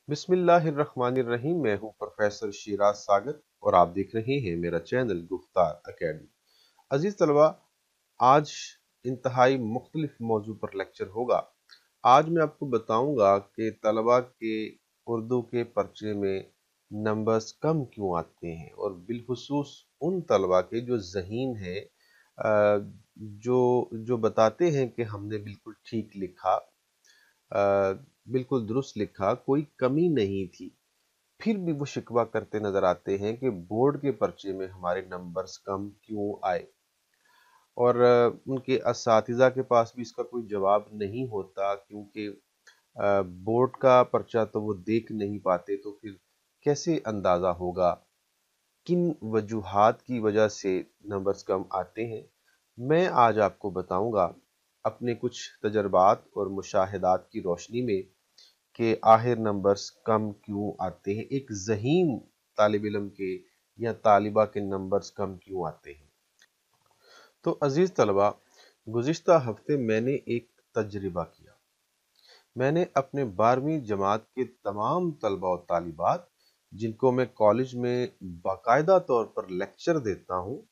बिस्मिल्लाहिर्रहमानिर्रहीम। मैं हूं प्रोफेसर शिराज सागर और आप देख रहे हैं मेरा चैनल गुफ्तार एकेडमी। अजीज तलबा, आज इंतहाई मुख्तलिफ मौजू पर लेक्चर होगा। आज मैं आपको बताऊंगा कि तलबा के उर्दू के पर्चे में नंबर्स कम क्यों आते हैं, और बिलखुसूस उन तलबा के जो ज़हीन है, जो जो बताते हैं कि हमने बिल्कुल ठीक लिखा, बिल्कुल दुरुस्त लिखा, कोई कमी नहीं थी, फिर भी वो शिकवा करते नजर आते हैं कि बोर्ड के पर्चे में हमारे नंबर्स कम क्यों आए। और उनके असातिज़ा के पास भी इसका कोई जवाब नहीं होता, क्योंकि बोर्ड का पर्चा तो वो देख नहीं पाते, तो फिर कैसे अंदाज़ा होगा किन वजूहात की वजह से नंबर्स कम आते हैं। मैं आज आपको बताऊंगा अपने कुछ तजर्बात और मुशाहिदात की रोशनी में कि आखिर नंबर्स कम क्यों आते हैं, एक ज़हीन तालिब इल्म के या तालिबा के नंबर्स कम क्यों आते हैं। तो अजीज तलबा, गुज़िश्ता हफ्ते मैंने एक तजर्बा किया। मैंने अपने 12वीं जमात के तमाम तलबा और तालिबात, जिनको मैं कॉलेज में बाकायदा तौर पर लेक्चर देता हूँ,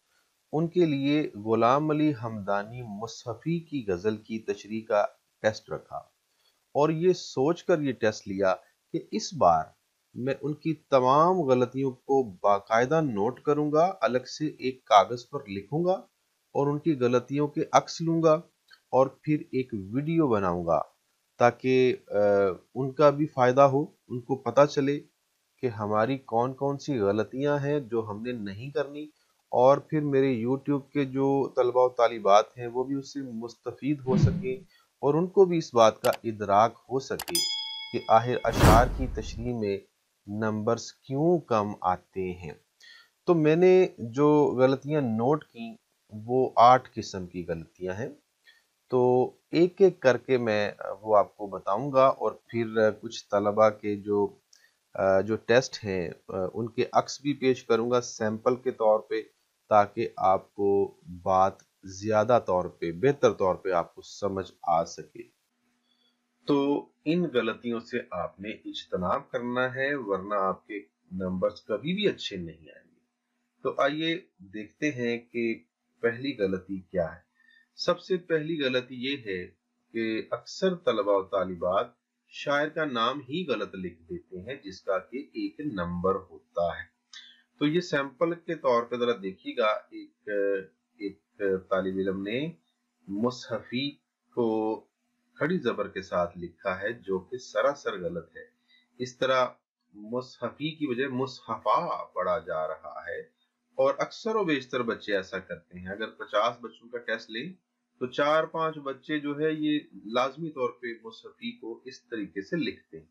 उनके लिए गुलाम अली हमदानी मुसहफ़ी की गज़ल की तशरीह का टेस्ट रखा, और ये सोचकर ये टेस्ट लिया कि इस बार मैं उनकी तमाम गलतियों को बाकायदा नोट करूंगा, अलग से एक कागज पर लिखूंगा और उनकी गलतियों के अक्स लूंगा और फिर एक वीडियो बनाऊंगा, ताकि उनका भी फायदा हो, उनको पता चले कि हमारी कौन कौन सी गलतियां हैं जो हमने नहीं करनी, और फिर मेरे YouTube के जो तलबा और तालिबात हैं वो भी उससे मुस्तफीद हो सके और उनको भी इस बात का इदराक हो सके कि आखिर अशार की तशरीह में नंबर्स क्यों कम आते हैं। तो मैंने जो गलतियां नोट की वो 8 किस्म की गलतियां हैं। तो एक एक करके मैं वो आपको बताऊंगा, और फिर कुछ तलबा के जो टेस्ट हैं उनके अक्स भी पेश करूंगा सैंपल के तौर पे, ताकि आपको बात ज्यादा तौर पे, बेहतर तौर पे आपको समझ आ सके। तो इन गलतियों से आपने इज्तनाब करना है, वरना आपके नंबर्स कभी भी अच्छे नहीं आएंगे। तो आइए देखते हैं कि पहली गलती क्या है। सबसे पहली गलती ये है कि अक्सर तलबा और तालिबात शायर का नाम ही गलत लिख देते हैं, जिसका कि एक नंबर होता है। तो ये सैंपल के तौर पे जरा देखिएगा, एक तालिब इल्म ने मुसहफी को खड़ी जबर के साथ लिखा है, जो कि सरासर गलत है। इस तरह मुसहफी की बजाय मुसहफा पढ़ा जा रहा है, और अक्सर व बेशतर बच्चे ऐसा करते हैं। अगर 50 बच्चों का टेस्ट लें तो 4-5 बच्चे जो है ये लाजमी तौर पे मुसहफी को इस तरीके से लिखते हैं।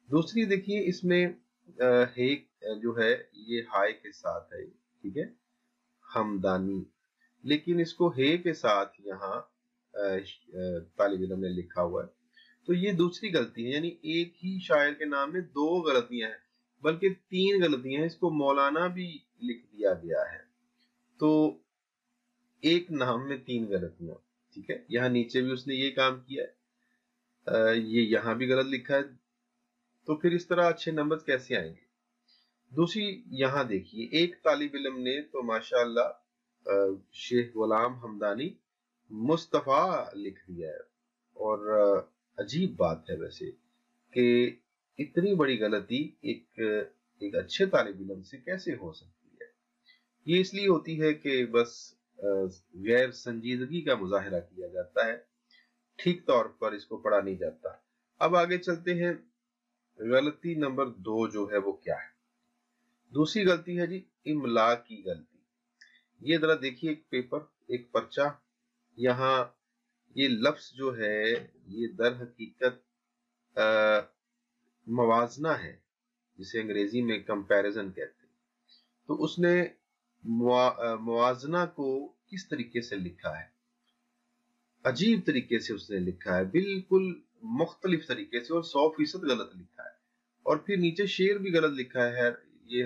दूसरी देखिए, इसमें हे जो है ये हाय के साथ है, ठीक है, हमदानी, लेकिन इसको हे के साथ यहाँ तालिब इल्म ने लिखा हुआ है। तो ये दूसरी गलती है, यानी एक ही शायर के नाम में दो गलतियां हैं, बल्कि तीन गलतियां हैं। इसको मौलाना भी लिख दिया गया है। तो एक नाम में तीन गलतियां, ठीक है। यहाँ नीचे भी उसने ये काम किया है, ये यहाँ भी गलत लिखा है। तो फिर इस तरह अच्छे नंबर कैसे आएंगे। दूसरी यहाँ देखिए, एक तालिब इल्म ने तो माशाअल्लाह शेख गुलाम हमदानी मुस्तफा लिख दिया है, और अजीब बात है वैसे कि इतनी बड़ी गलती एक अच्छे तालिब इल्म से कैसे हो सकती है। ये इसलिए होती है कि बस गैर संजीदगी का मुजाहिरा किया जाता है, ठीक तौर पर इसको पढ़ा नहीं जाता। अब आगे चलते हैं। गलती नंबर 2 जो है वो क्या है। दूसरी गलती है जी इमला की गलती। ये जरा देखिए, एक पेपर, एक पर्चा, यहाँ ये लफ्ज जो है ये दर हकीकत मवाजना है, जिसे अंग्रेजी में कंपैरिजन कहते हैं। तो उसने मुआजना को किस तरीके से लिखा है, अजीब तरीके से उसने लिखा है, बिल्कुल मुख्तलिफ तरीके से, और 100% गलत लिखा है। और फिर नीचे शेर भी गलत लिखा है। ये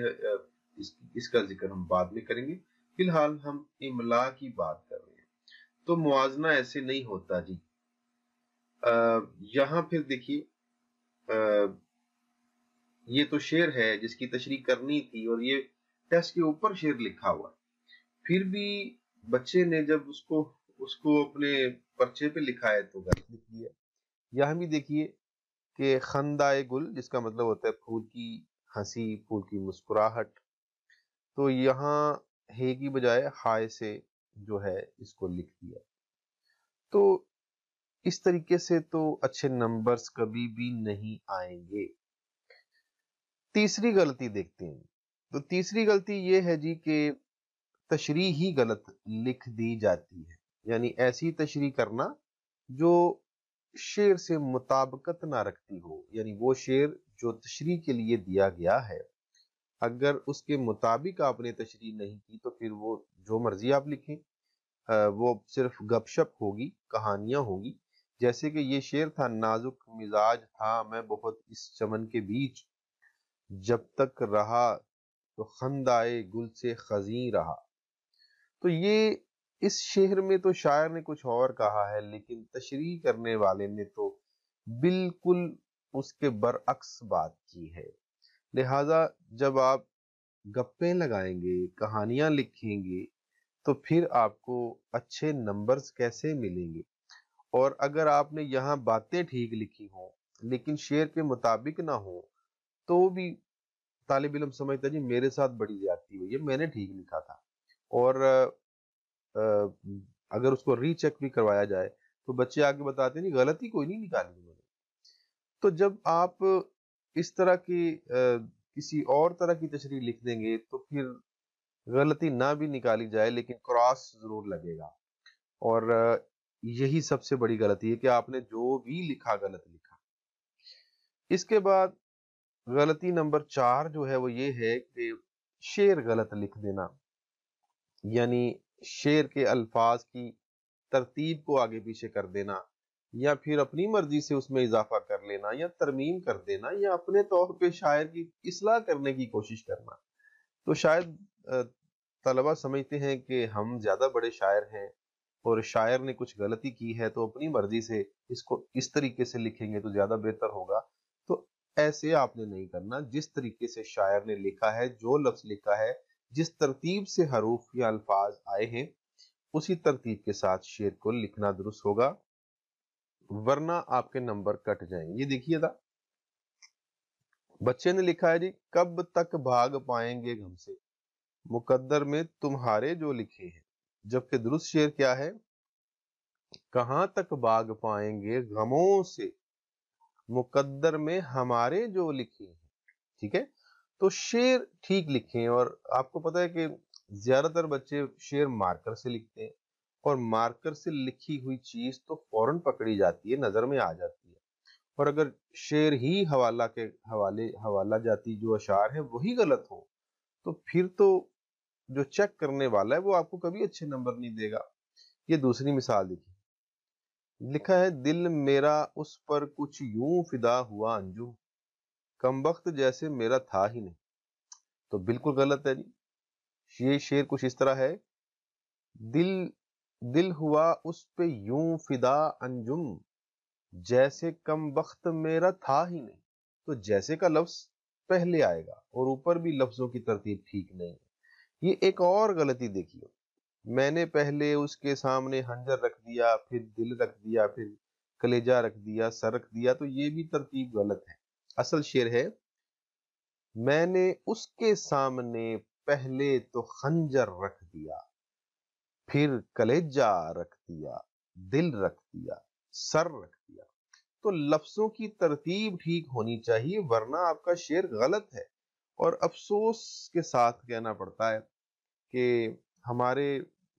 इसका जिक्र हम बाद में करेंगे, फिलहाल हम इमला की बात कर रहे हैं। तो मुआजना ऐसे नहीं होता जी। यहाँ फिर देखिए, یہ تو شعر ہے جس کی تشریح کرنی تھی اور یہ ٹیسٹ کے اوپر شعر لکھا ہوا ہے، پھر بھی بچے نے جب اس کو اپنے پرچے پہ لکھا ہے تو غلط لکھ دیا۔ یہاں بھی دیکھیے کہ خندائے گل جس کا مطلب ہوتا ہے پھول کی ہنسی، پھول کی مسکراہٹ، تو یہاں ہے کی بجائے ہائے سے جو ہے اس کو لکھ دیا۔ تو اس طریقے سے تو اچھے نمبرز کبھی بھی نہیں آئیں گے۔ تیسری غلطی دیکھتے ہیں، تو تیسری غلطی یہ ہے جی کہ تشریح ہی غلط لکھ دی جاتی ہے، یعنی ایسی تشریح کرنا جو شعر سے مطابقت نہ رکھتی ہو، یعنی وہ شعر جو تشریح کے لیے دیا گیا ہے اگر اس کے مطابق آپ نے تشریح نہیں کی تو پھر وہ جو مرضی آپ لکھیں، وہ صرف گپ شپ ہوگی، کہانیاں ہوگی۔ جیسے کہ یہ شعر تھا، نازک مزاج تھا میں بہت اس چمن کے بیچ، جب تک رہا تو خندائے گل سے خزیں رہا۔ تو یہ اس شعر میں تو شاعر نے کچھ اور کہا ہے، لیکن تشریح کرنے والے نے تو بالکل اس کے برعکس بات کی ہے۔ لہذا جب آپ گپیں لگائیں گے، کہانیاں لکھیں گے، تو پھر آپ کو اچھے نمبرز کیسے ملیں گے؟ اور اگر آپ نے یہاں باتیں ٹھیک لکھی ہوں لیکن شعر کے مطابق نہ ہوں تو بھی طالب علم سمجھتا جی میرے ساتھ بڑی زیادتی ہوئی ہے، میں نے ٹھیک لکھا تھا۔ اور اگر اس کو ری چیک بھی کروایا جائے تو بچے آگے بتاتے ہیں جی غلطی کوئی نہیں نکالی انہوں نے۔ تو جب آپ اس طرح کی کسی اور طرح کی تشریح لکھ دیں گے تو پھر غلطی نہ بھی نکالی جائے لیکن کراس ضرور لگے گا، اور یہی سب سے بڑی غلطی ہے کہ آپ نے جو بھی لکھا غلط لکھا۔ اس کے بعد غلطی نمبر 4 جو ہے وہ یہ ہے کہ شعر غلط لکھ دینا، یعنی شعر کے الفاظ کی ترتیب کو آگے پیچھے کر دینا، یا پھر اپنی مرضی سے اس میں اضافہ کر لینا یا ترمیم کر دینا، یا اپنے طور پہ شاعر کی اصلاح کرنے کی کوشش کرنا۔ تو شاید طلبہ سمجھتے ہیں کہ ہم زیادہ بڑے شاعر ہیں اور شاعر نے کچھ غلطی کی ہے تو اپنی مرضی سے اس کو اس طریقے سے لکھیں گے تو زیادہ بہتر ہوگا۔ تو ایسے آپ نے نہیں کرنا، جس طریقے سے شاعر نے لکھا ہے، جو لفظ لکھا ہے، جس ترتیب سے حروف یا الفاظ آئے ہیں اسی ترتیب کے ساتھ شعر کو لکھنا درست ہوگا، ورنہ آپ کے نمبر کٹ جائیں گے۔ یہ دیکھیے تھا بچے نے لکھا ہے جی کب تک بھاگ پائیں گے غم سے، مقدر میں تمہارے جو لکھے ہیں، جبکہ درست شعر کیا ہے، کہاں تک بھاگ پائیں گے غموں سے، مقدر میں ہمارے جو لکھے ہیں۔ ٹھیک ہے، تو شعر ٹھیک لکھیں۔ اور آپ کو پتا ہے کہ زیادہ تر بچے شعر مارکر سے لکھتے ہیں، اور مارکر سے لکھی ہوئی چیز تو فوراً پکڑی جاتی ہے، نظر میں آ جاتی ہے۔ اور اگر شعر ہی حوالہ جاتی جو اشعار ہیں وہی غلط ہو تو پھر تو جو چیک کرنے والا ہے وہ آپ کو کبھی اچھے نمبر نہیں دے گا۔ یہ دوسری مثال دیکھیے، لکھا ہے دل میرا اس پر کچھ یوں فدا ہوا انجم، کمبخت جیسے میرا تھا ہی نہیں۔ تو بالکل غلط ہے جی۔ یہ شعر کچھ اس طرح ہے، دل ہوا اس پہ یوں فدا انجم، جیسے کمبخت میرا تھا ہی نہیں۔ تو جیسے کا لفظ پہلے آئے گا اور اوپر بھی لفظوں کی ترتیب ٹھیک نہیں ہے۔ یہ ایک اور غلطی دیکھیے، میں نے پہلے اس کے سامنے خنجر رکھ دیا، پھر دل رکھ دیا، پھر کلیجہ رکھ دیا، سر رکھ دیا، تو یہ بھی ترتیب غلط ہے۔ اصل شعر ہے میں نے اس کے سامنے پہلے تو خنجر رکھ دیا، پھر کلیجہ رکھ دیا، دل رکھ دیا، سر رکھ دیا۔ تو لفظوں کی ترتیب ٹھیک ہونی چاہیے ورنہ آپ کا شعر غلط ہے۔ اور افسوس کے ساتھ کہنا پڑتا ہے کہ ہمارے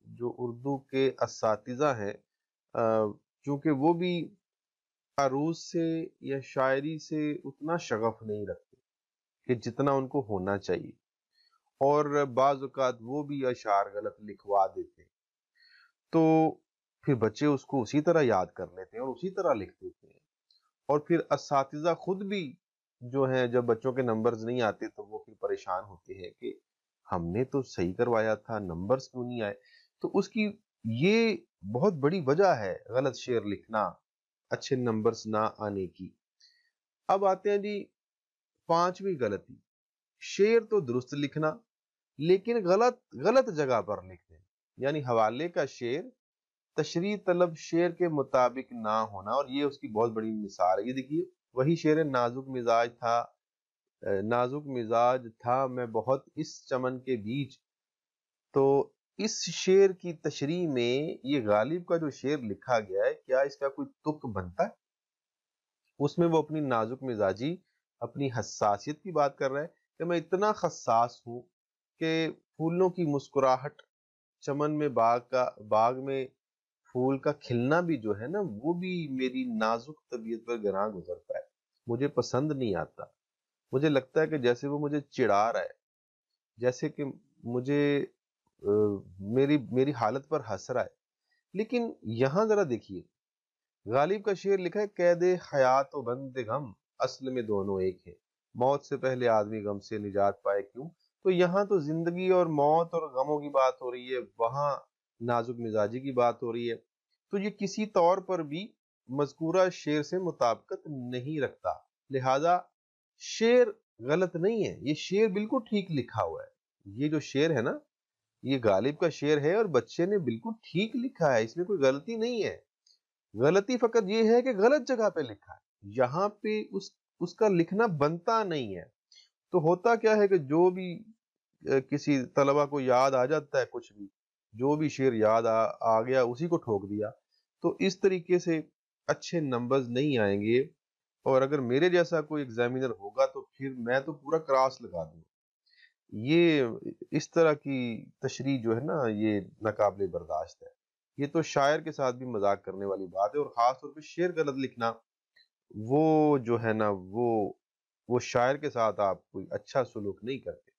جو اردو کے اساتذہ ہیں چونکہ وہ بھی عروض سے یا شاعری سے اتنا شغف نہیں رکھتے کہ جتنا ان کو ہونا چاہیے، اور بعض اوقات وہ بھی اشعار غلط لکھوا دیتے ہیں، تو پھر بچے اس کو اسی طرح یاد کر لیتے ہیں اور اسی طرح لکھ دیتے ہیں، اور پھر اساتذہ خود بھی جو ہیں جب بچوں کے نمبرز نہیں آتے تو وہ پھر پریشان ہوتے ہیں کہ ہم نے تو صحیح کروایا تھا، نمبرز کیوں نہیں آئے؟ تو اس کی یہ بہت بڑی وجہ ہے غلط شعر لکھنا، اچھے نمبرز نہ آنے کی۔ اب آتے ہیں جی 5वीं गलती, शेर तो दुरुस्त लिखना लेकिन गलत जगह पर लिख देना। यानी हवाले का शेर तशरीह तलब शेर के मुताबिक ना होना, और ये उसकी बहुत बड़ी मिसाल है। ये देखिए, वही शेर है, नाजुक मिजाज था मैं बहुत इस चमन के बीच। तो इस शेर की तशरीह में ये गालिब का जो शेर लिखा गया है, क्या इसका कोई तुक बनता है? उसमें वो अपनी नाजुक मिजाजी, अपनी हसासियत की बात कर रहा है कि मैं इतना हसास हूं कि फूलों की मुस्कुराहट, चमन में बाग में फूल का खिलना भी जो है ना, वो भी मेरी नाजुक तबीयत पर गिरा गुजरता है, मुझे पसंद नहीं आता। मुझे लगता है कि जैसे वो मुझे चिढ़ा रहा है, जैसे कि मुझे मेरी मेरी हालत पर हंस रहा है। लेकिन यहां जरा देखिए, गालिब का शेर लिखा है, कैदे हयात और बंदे गम असल में दोनों एक है, मौत से पहले आदमी गम से निजात पाए क्यों। तो यहाँ तो जिंदगी और मौत और गमों की बात हो रही है, वहां नाजुक मिजाजी की बात हो रही है। तो ये किसी तौर पर भी मजकूरा शेर से मुताबिकत नहीं रखता, लिहाजा शेर गलत नहीं है, ये शेर बिल्कुल ठीक लिखा हुआ है। ये जो शेर है ना, ये गालिब का शेर है और बच्चे ने बिल्कुल ठीक लिखा है, इसमें कोई गलती नहीं है। गलती फकत ये है कि गलत जगह पे लिखा है, यहाँ पे उसका लिखना बनता नहीं है। तो होता क्या है कि जो भी किसी तलबा को याद आ जाता है, कुछ भी जो भी शेर याद आ गया उसी को ठोक दिया, तो इस तरीके से अच्छे नंबर्स नहीं आएंगे। और अगर मेरे जैसा कोई एग्जामिनर होगा तो फिर मैं तो पूरा क्रॉस लगा दूंगा। ये इस तरह की तशरीह जो है ना, ये नाकाबिले बर्दाश्त है। ये तो शायर के साथ भी मजाक करने वाली बात है, और खास तौर पे शेर गलत लिखना, वो जो है ना, वो शायर के साथ आप कोई अच्छा सलूक नहीं करते।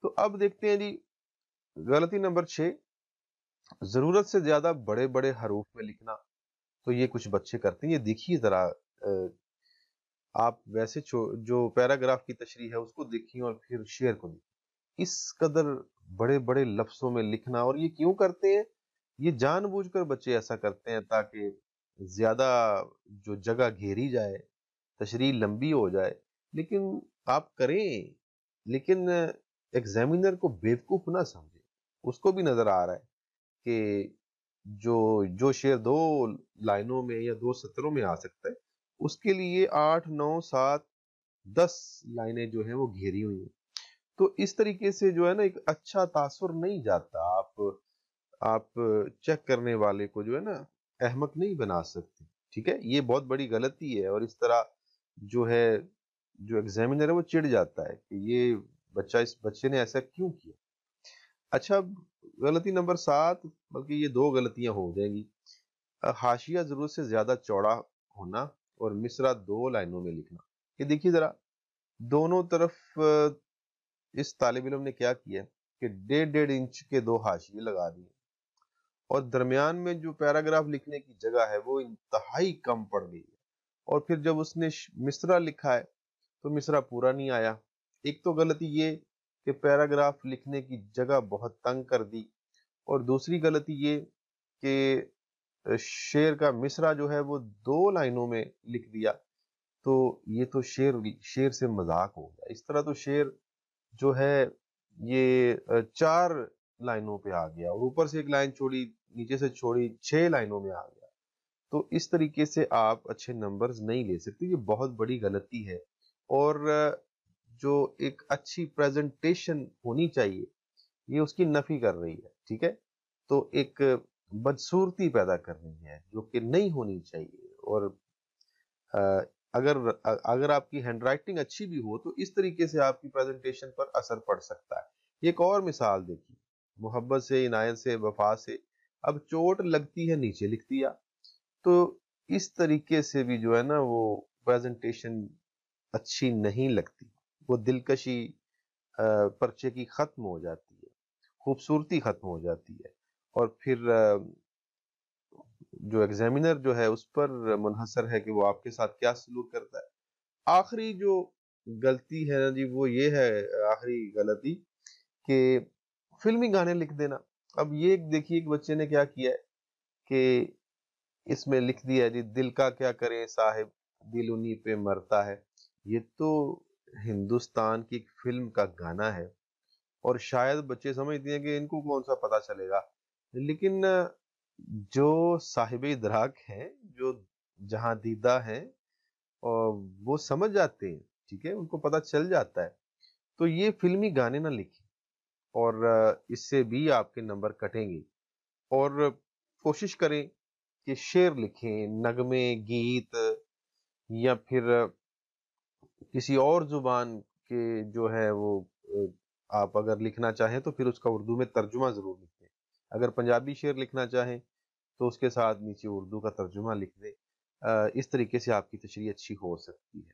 तो अब देखते हैं जी, गलती नंबर 6, जरूरत से ज्यादा बड़े बड़े हरूफ में लिखना। तो ये कुछ बच्चे करते हैं, ये देखिए जरा, आप वैसे जो पैराग्राफ की तशरीह है उसको देखिए और फिर शेर को देखिए। इस कदर बड़े बड़े लफ्जों में लिखना, और ये क्यों करते हैं? ये जानबूझकर बच्चे ऐसा करते हैं ताकि ज्यादा जो जगह घेरी जाए, तशरीह लंबी हो जाए। लेकिन आप करें, लेकिन एग्जामिनर को बेवकूफ ना समझे। उसको भी नजर आ रहा है कि जो जो शेर 2 लाइनों में या 2 सत्रों में आ सकता है, उसके लिए 8, 9, 7, 10 लाइनें जो है वो घेरी हुई हैं। तो इस तरीके से जो है ना, एक अच्छा तासुर नहीं जाता। आप चेक करने वाले को जो है ना, अहमक नहीं बना सकते। ठीक है, ये बहुत बड़ी गलती है, और इस तरह जो है, जो एग्जामिनर है वो चिढ़ जाता है कि ये इस बच्चे ने ऐसा क्यों किया। अच्छा, अब गलती नंबर 7, बल्कि ये 2 गलतियां हो जाएंगी। हाशिया जरूरत से ज्यादा चौड़ा होना और मिसरा 2 लाइनों में लिखना। ये देखिए जरा, दोनों तरफ इस तालिब इल्म ने क्या किया है कि 1.5 इंच के 2 हाशिए लगा दिए, और दरमियान में जो पैराग्राफ लिखने की जगह है वो इंतहाई कम पड़ गई है। और फिर जब उसने मिसरा लिखा है तो मिसरा पूरा नहीं आया। एक तो गलती ये कि पैराग्राफ लिखने की जगह बहुत तंग कर दी, और दूसरी गलती ये कि शेर का मिसरा जो है वो 2 लाइनों में लिख दिया। तो ये तो शेर से मजाक हो गया। इस तरह तो शेर जो है ये 4 लाइनों पे आ गया, और ऊपर से 1 लाइन छोड़ी, नीचे से छोड़ी, 6 लाइनों में आ गया। तो इस तरीके से आप अच्छे नंबर्स नहीं ले सकते, ये बहुत बड़ी गलती है। और जो एक अच्छी प्रेजेंटेशन होनी चाहिए, ये उसकी नफी कर रही है। ठीक है, तो एक बदसूरती पैदा कर रही है जो कि नहीं होनी चाहिए। और अ, अगर अगर आपकी हैंडराइटिंग अच्छी भी हो तो इस तरीके से आपकी प्रेजेंटेशन पर असर पड़ सकता है। एक और मिसाल देखिए, मोहब्बत से, इनायत से, वफा से, अब चोट लगती है नीचे लिख दिया। तो इस तरीके से भी जो है ना, वो प्रेजेंटेशन अच्छी नहीं लगती, वो दिलकशी पर्चे की खत्म हो जाती है, खूबसूरती खत्म हो जाती है। और फिर जो एग्जामिनर जो है उस पर मुनहसर है कि वो आपके साथ क्या सलूक करता है। आखिरी जो गलती है ना जी, वो ये है, आखिरी गलती, कि फिल्मी गाने लिख देना। अब ये देखिए, एक बच्चे ने क्या किया है कि इसमें लिख दिया है जी, दिल का क्या करे साहिब, दिल उन्हीं पे मरता है। ये तो ہندوستان کی ایک فلم کا گانا ہے، اور شاید بچے سمجھتے ہیں کہ ان کو کون سا پتا چلے گا، لیکن جو صاحب ادراک ہیں، جو جہاں دیدہ ہیں، اور وہ سمجھ جاتے ہیں، ٹھیک ہے، ان کو پتا چل جاتا ہے. تو یہ فلمی گانے نہ لکھیں، اور اس سے بھی آپ کے نمبر کٹیں گے. اور کوشش کریں کہ شعر لکھیں، نغمے، گیت، یا پھر کسی اور زبان کے جو ہے وہ آپ اگر لکھنا چاہیں تو پھر اس کا اردو میں ترجمہ ضرور لکھیں. اگر پنجابی شعر لکھنا چاہیں تو اس کے ساتھ نیچے اردو کا ترجمہ لکھ دیں. اس طریقے سے آپ کی تشریح اچھی ہو سکتی ہے.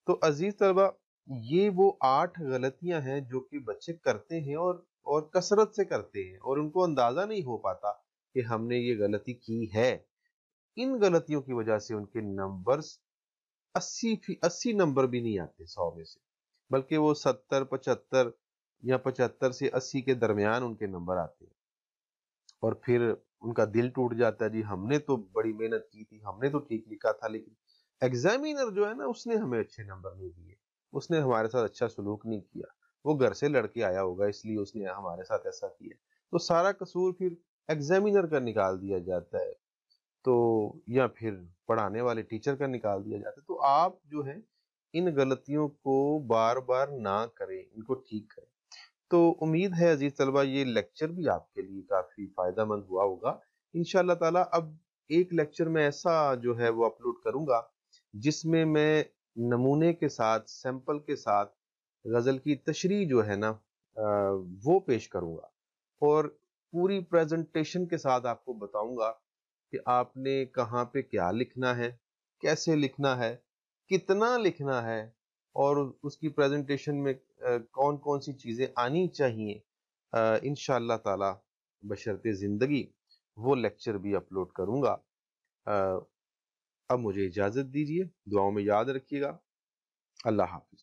تو عزیز طلبہ، یہ وہ 8 غلطیاں ہیں جو کہ بچے کرتے ہیں، اور کثرت سے کرتے ہیں، اور ان کو اندازہ نہیں ہو پاتا کہ ہم نے یہ غلطی کی ہے. ان غلطیوں کی وجہ سے ان کے نمبرز 80 نمبر بھی نہیں آتے 100 میں سے، بلکہ وہ 70، 75 یا 75 سے 80 کے درمیان ان کے نمبر آتے ہیں. اور پھر ان کا دل ٹوٹ جاتا ہے، جی ہم نے تو بڑی محنت کی تھی، ہم نے تو ٹھیک لکھا تھا، لیکن ایگزامینر جو ہے نا، اس نے ہمیں اچھے نمبر نہیں دیے، اس نے ہمارے ساتھ اچھا سلوک نہیں کیا، وہ گھر سے لڑ کے آیا ہوگا اس لیے اس نے ہمارے ساتھ ایسا کیا. تو سارا قصور پھر ایگزامینر کا نکال دیا جاتا ہے، تو یا پھر پڑھانے والے ٹیچر کا نکال دیا جاتا ہے. تو آپ جو ہے ان غلطیوں کو بار بار نہ کریں، ان کو ٹھیک کریں. تو امید ہے عزیز طلبہ یہ لیکچر بھی آپ کے لیے کافی فائدہ مند ہوا ہوگا. انشاءاللہ تعالی اب ایک لیکچر میں ایسا جو ہے وہ اپلوڈ کروں گا جس میں نمونے کے ساتھ، سیمپل کے ساتھ غزل کی تشریح جو ہے نا وہ پیش کروں گا، اور پوری پریزنٹیشن کے ساتھ آپ کو بتاؤں گا کہ آپ نے کہاں پہ کیا لکھنا ہے، کیسے لکھنا ہے، کتنا لکھنا ہے، اور اس کی پریزنٹیشن میں کون کون سی چیزیں آنی چاہیے. انشاءاللہ تعالی بشرط زندگی وہ لیکچر بھی اپلوڈ کروں گا. اب مجھے اجازت دیجیے، دعاؤں میں یاد رکھیے گا. اللہ حافظ.